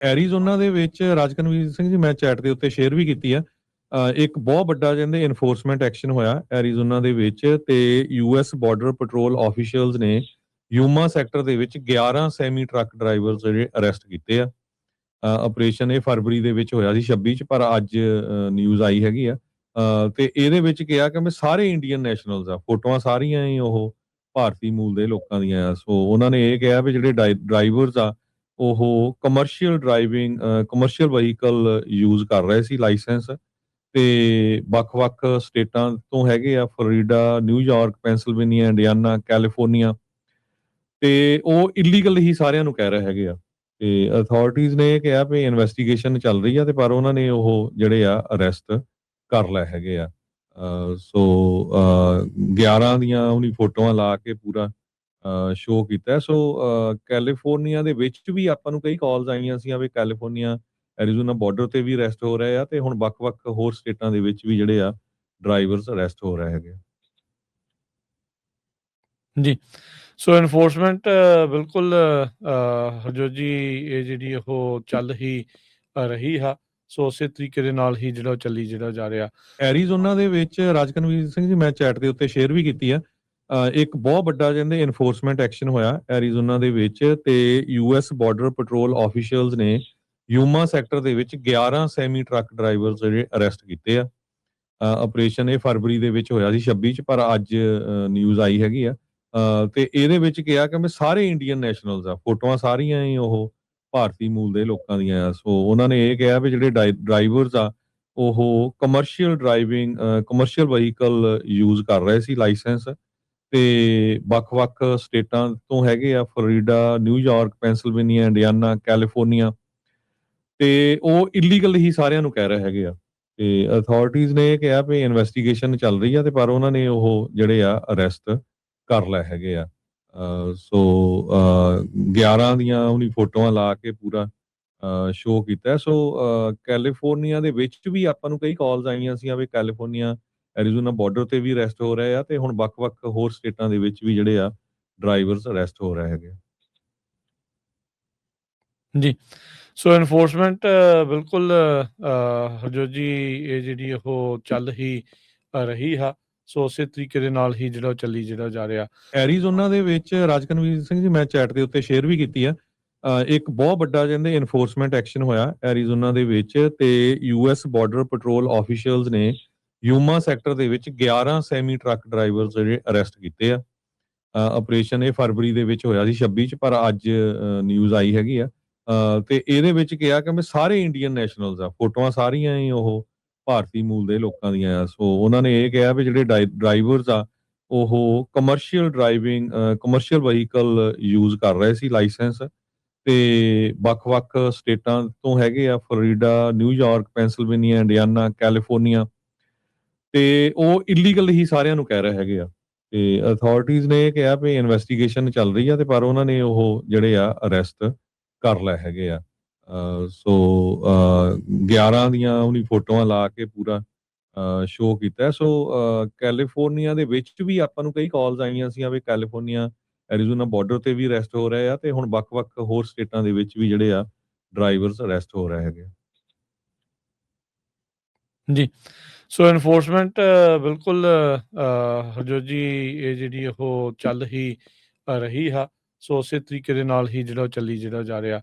Arizona ਦੇ ਵਿੱਚ ਰਾਜਕਨਵੀਰ ਸਿੰਘ ਜੀ ਮੈਂ ਚੈਟ ਦੇ ਉੱਤੇ ਸ਼ੇਅਰ ਵੀ ਕੀਤੀ ਆ। ਇੱਕ ਬਹੁਤ ਵੱਡਾ ਕਹਿੰਦੇ ਐਨਫੋਰਸਮੈਂਟ ਐਕਸ਼ਨ ਹੋਇਆ ਐਰੀਜ਼ੋਨਾ ਦੇ ਵਿੱਚ ਤੇ ਯੂਐਸ ਬਾਰਡਰ ਪੈਟਰੋਲ ਆਫੀਸ਼ੀਅਲਸ ਨੇ ਯੂਮਾ ਸੈਕਟਰ ਦੇ ਵਿੱਚ 11 ਸੈਮੀ ਟਰੱਕ ਡਰਾਈਵਰਸ ਜਿਹੜੇ ਅਰੈਸਟ ਕੀਤੇ ਆ। ਆਪਰੇਸ਼ਨ ਇਹ ਫਰਵਰੀ ਦੇ ਵਿੱਚ ਹੋਇਆ ਸੀ 26 ਚ, ਪਰ ਅੱਜ ਨਿਊਜ਼ ਆਈ ਹੈਗੀ ਆ। ਤੇ ਇਹਦੇ ਵਿੱਚ ਕਿਹਾ ਕਿ ਮੈਂ ਸਾਰੇ ਇੰਡੀਅਨ ਨੈਸ਼ਨਲਸ ਆ, ਫੋਟੋਆਂ ਸਾਰੀਆਂ ਹੀ ਉਹ ਭਾਰਤੀ ਮੂਲ ਦੇ ਲੋਕਾਂ ਦੀਆਂ ਆ। ਸੋ ਉਹਨਾਂ ਨੇ ਇਹ ਕਿਹਾ ਵੀ ਜਿਹੜੇ ਡਰਾਈਵਰਸ ਆ ਉਹ ਕਮਰਸ਼ੀਅਲ ਵਹੀਕਲ ਯੂਜ਼ ਕਰ ਰਹੇ ਸੀ ਲਾਇਸੈਂਸ ਤੇ ਵੱਖ-ਵੱਖ ਸਟੇਟਾਂ ਤੋਂ ਹੈਗੇ ਆ, Florida, New York, Pennsylvania, Indiana, California ਤੇ ਉਹ ਇਲੀਗਲ ਹੀ ਸਾਰਿਆਂ ਨੂੰ ਕਹਿ ਰਹੇ ਹੈਗੇ ਆ। ਤੇ ਅਥਾਰਟੀਜ਼ ਨੇ ਇਹ ਕਿਹਾ ਵੀ ਇਨਵੈਸਟੀਗੇਸ਼ਨ ਚੱਲ ਰਹੀ ਆ ਤੇ ਪਰ ਉਹਨਾਂ ਨੇ ਉਹ ਜਿਹੜੇ ਆ ਅਰੈਸਟ ਕਰ ਲਏ ਹੈਗੇ ਆ। ਸੋ 11 ਦੀਆਂ ਉਹਨੀ ਫੋਟੋਆਂ ਲਾ ਕੇ ਪੂਰਾ ਸ਼ੋਅ ਕੀਤਾ। ਸੋ ਕੈਲੀਫੋਰਨੀਆ ਦੇ ਵਿੱਚ ਵੀ ਆਪਾਂ ਨੂੰ ਕਈ ਕਾਲਸ ਆਈਆਂ ਸੀ ਵੀ ਕੈਲੀਫੋਰਨੀਆ ਐਰੀਜ਼ੋਨਾ ਬਾਰਡਰ ਤੇ ਵੀ ਅਰੈਸਟ ਹੋ ਰਹੇ ਆ ਤੇ ਹੁਣ ਵੱਖ-ਵੱਖ ਹੋਰ ਸਟੇਟਾਂ ਦੇ ਵਿੱਚ ਵੀ ਜਿਹੜੇ ਆ ਡਰਾਈਵਰਸ ਅਰੈਸਟ ਹੋ ਰਹੇ ਹੈਗੇ। ਜੀ ਸੋ ਐਨਫੋਰਸਮੈਂਟ ਬਿਲਕੁਲ ਹਰਜੋਤ ਜੀ ਇਹ ਜਿਹੜੀ ਉਹ ਚੱਲ ਹੀ ਰਹੀ ਆ। ਸੋ ਉਸੇ ਤਰੀਕੇ ਦੇ ਨਾਲ ਹੀ ਜਿਹੜਾ ਚੱਲੀ ਜਿਹੜਾ ਜਾ ਰਿਹਾ ਐਰੀਜ਼ੋਨਾ ਦੇ ਵਿੱਚ ਰਾਜਕਨਵੀਰ ਸਿੰਘ ਜੀ ਮੈਂ ਚੈਟ ਦੇ ਉੱਤੇ ਸ਼ੇਅਰ ਵੀ ਕੀਤੀ ਆ। ਇੱਕ ਬਹੁਤ ਵੱਡਾ ਕਹਿੰਦੇ ਐਨਫੋਰਸਮੈਂਟ ਐਕਸ਼ਨ ਹੋਇਆ ਐਰੀਜ਼ੋਨਾ ਦੇ ਵਿੱਚ ਤੇ ਯੂਐਸ ਬਾਰਡਰ ਪੈਟਰੋਲ ਆਫੀਸ਼ੀਅਲਸ ਨੇ ਯੂਮਾ ਸੈਕਟਰ ਦੇ ਵਿੱਚ 11 ਸੈਮੀ ਟਰੱਕ ਡਰਾਈਵਰਸ ਜਿਹੜੇ ਅਰੈਸਟ ਕੀਤੇ ਆ। ਆਪਰੇਸ਼ਨ ਇਹ ਫਰਵਰੀ ਦੇ ਵਿੱਚ ਹੋਇਆ ਸੀ 26 ਚ, ਪਰ ਅੱਜ ਨਿਊਜ਼ ਆਈ ਹੈਗੀ ਆ। ਤੇ ਇਹਦੇ ਵਿੱਚ ਕਿਹਾ ਕਿ ਮੈਂ ਸਾਰੇ ਇੰਡੀਅਨ ਨੈਸ਼ਨਲਸ ਆ, ਫੋਟੋਆਂ ਸਾਰੀਆਂ ਹੀ ਉਹ ਭਾਰਤੀ ਮੂਲ ਦੇ ਲੋਕਾਂ ਦੀਆਂ ਆ। ਸੋ ਉਹਨਾਂ ਨੇ ਇਹ ਕਿਹਾ ਵੀ ਜਿਹੜੇ ਡਰਾਈਵਰਸ ਆ ਉਹ ਕਮਰਸ਼ੀਅਲ ਵਹੀਕਲ ਯੂਜ਼ ਕਰ ਰਹੇ ਸੀ ਲਾਇਸੈਂਸ ਤੇ ਵੱਖ-ਵੱਖ ਸਟੇਟਾਂ ਤੋਂ ਹੈਗੇ ਆ, Florida, New York, Pennsylvania, Indiana, California ਤੇ ਉਹ ਇਲੀਗਲ ਹੀ ਸਾਰਿਆਂ ਨੂੰ ਕਹਿ ਰਹੇ ਹੈਗੇ ਆ। ਤੇ ਅਥਾਰਟੀਜ਼ ਨੇ ਇਹ ਕਿਹਾ ਵੀ ਇਨਵੈਸਟੀਗੇਸ਼ਨ ਚੱਲ ਰਹੀ ਆ ਤੇ ਪਰ ਉਹਨਾਂ ਨੇ ਉਹ ਜਿਹੜੇ ਆ ਅਰੈਸਟ ਕਰ ਲਏ ਹੈਗੇ ਆ। ਸੋ 11 ਦੀਆਂ ਉਹਨੀ ਫੋਟੋਆਂ ਲਾ ਕੇ ਪੂਰਾ ਸ਼ੋਅ ਕੀਤਾ। ਸੋ ਕੈਲੀਫੋਰਨੀਆ ਦੇ ਵਿੱਚ ਵੀ ਆਪਾਂ ਨੂੰ ਕਈ ਕਾਲਸ ਆਈਆਂ ਸੀ ਵੀ ਕੈਲੀਫੋਰਨੀਆ ਐਰੀਜ਼ੋਨਾ ਬਾਰਡਰ ਤੇ ਵੀ ਅਰੈਸਟ ਹੋ ਰਹੇ ਆ ਤੇ ਹੁਣ ਵੱਖ-ਵੱਖ ਹੋਰ ਸਟੇਟਾਂ ਦੇ ਵਿੱਚ ਵੀ ਜਿਹੜੇ ਆ ਡਰਾਈਵਰਸ ਅਰੈਸਟ ਹੋ ਰਹੇ ਹੈਗੇ। ਜੀ ਸੋ ਐਨਫੋਰਸਮੈਂਟ ਬਿਲਕੁਲ ਹਰਜੋਤ ਜੀ ਇਹ ਜਿਹੜੀ ਉਹ ਚੱਲ ਹੀ ਰਹੀ ਆ। ਸੋ ਉਸੇ ਤਰੀਕੇ ਦੇ ਨਾਲ ਹੀ ਜਿਹੜਾ ਚੱਲੀ ਜਿਹੜਾ ਜਾ ਰਿਹਾ ਐਰੀਜ਼ੋਨਾ ਦੇ ਵਿੱਚ ਰਾਜਕਨਵੀਰ ਸਿੰਘ ਜੀ ਮੈਂ ਚੈਟ ਦੇ ਉੱਤੇ ਸ਼ੇਅਰ ਵੀ ਕੀਤੀ ਆ। ਇੱਕ ਬਹੁਤ ਵੱਡਾ ਕਹਿੰਦੇ ਐਨਫੋਰਸਮੈਂਟ ਐਕਸ਼ਨ ਹੋਇਆ ਐਰੀਜ਼ੋਨਾ ਦੇ ਵਿੱਚ ਤੇ ਯੂਐਸ ਬਾਰਡਰ ਪੈਟਰੋਲ ਆਫੀਸ਼ੀਅਲਸ ਨੇ ਯੂਮਾ ਸੈਕਟਰ ਦੇ ਵਿੱਚ 11 ਸੈਮੀ ਟਰੱਕ ਡਰਾਈਵਰਸ ਜਿਹੜੇ ਅਰੈਸਟ ਕੀਤੇ ਆ। ਆਪਰੇਸ਼ਨ ਇਹ ਫਰਵਰੀ ਦੇ ਵਿੱਚ ਹੋਇਆ ਸੀ 26 ਚ, ਪਰ ਅੱਜ ਨਿਊਜ਼ ਆਈ ਹੈਗੀ ਆ। ਤੇ ਇਹਦੇ ਵਿੱਚ ਕਿਹਾ ਕਿ ਮੈਂ ਸਾਰੇ ਇੰਡੀਅਨ ਨੈਸ਼ਨਲਸ ਆ, ਫੋਟੋਆਂ ਸਾਰੀਆਂ ਹੀ ਉਹ ਭਾਰਤੀ ਮੂਲ ਦੇ ਲੋਕਾਂ ਦੀਆਂ ਆ। ਸੋ ਉਹਨਾਂ ਨੇ ਇਹ ਕਿਹਾ ਵੀ ਜਿਹੜੇ ਡਰਾਈਵਰਸ ਆ ਉਹ ਕਮਰਸ਼ੀਅਲ ਵਹੀਕਲ ਯੂਜ਼ ਕਰ ਰਹੇ ਸੀ ਲਾਇਸੈਂਸ ਤੇ ਵੱਖ-ਵੱਖ ਸਟੇਟਾਂ ਤੋਂ ਹੈਗੇ ਆ, Florida, New York, Pennsylvania, Indiana, California ਤੇ ਉਹ ਇਲੀਗਲ ਹੀ ਸਾਰਿਆਂ ਨੂੰ ਕਹਿ ਰਹੇ ਹੈਗੇ ਆ। ਤੇ ਅਥਾਰਟੀਜ਼ ਨੇ ਇਹ ਕਿਹਾ ਵੀ ਇਨਵੈਸਟੀਗੇਸ਼ਨ ਚੱਲ ਰਹੀ ਆ ਤੇ ਪਰ ਉਹਨਾਂ ਨੇ ਉਹ ਜਿਹੜੇ ਆ ਅਰੈਸਟ ਕਰ ਲਏ ਹੈਗੇ ਆ। ਸੋ 11 ਦੀਆਂ ਉਹਨੀ ਫੋਟੋਆਂ ਲਾ ਕੇ ਪੂਰਾ ਸ਼ੋਅ ਕੀਤਾ। ਸੋ ਕੈਲੀਫੋਰਨੀਆ ਦੇ ਵਿੱਚ ਵੀ ਆਪਾਂ ਨੂੰ ਕਈ ਕਾਲਸ ਆਈਆਂ ਸੀ ਵੀ ਕੈਲੀਫੋਰਨੀਆ ਐਰੀਜ਼ੋਨਾ ਬਾਰਡਰ ਤੇ ਵੀ ਅਰੈਸਟ ਹੋ ਰਹੇ ਆ ਤੇ ਹੁਣ ਵੱਖ-ਵੱਖ ਹੋਰ ਸਟੇਟਾਂ ਦੇ ਵਿੱਚ ਵੀ ਜਿਹੜੇ ਆ ਡਰਾਈਵਰਸ ਅਰੈਸਟ ਹੋ ਰਹੇ ਹੈਗੇ। ਜੀ ਸੋ ਐਨਫੋਰਸਮੈਂਟ ਬਿਲਕੁਲ ਹਰਜੋਤ ਜੀ ਇਹ ਜਿਹੜੀ ਉਹ ਚੱਲ ਹੀ ਰਹੀ ਆ। ਸੋ ਉਸੇ ਤਰੀਕੇ ਦੇ ਨਾਲ ਹੀ ਜਿਹੜਾ ਚੱਲੀ ਜਿਹੜਾ ਜਾ ਰਿਹਾ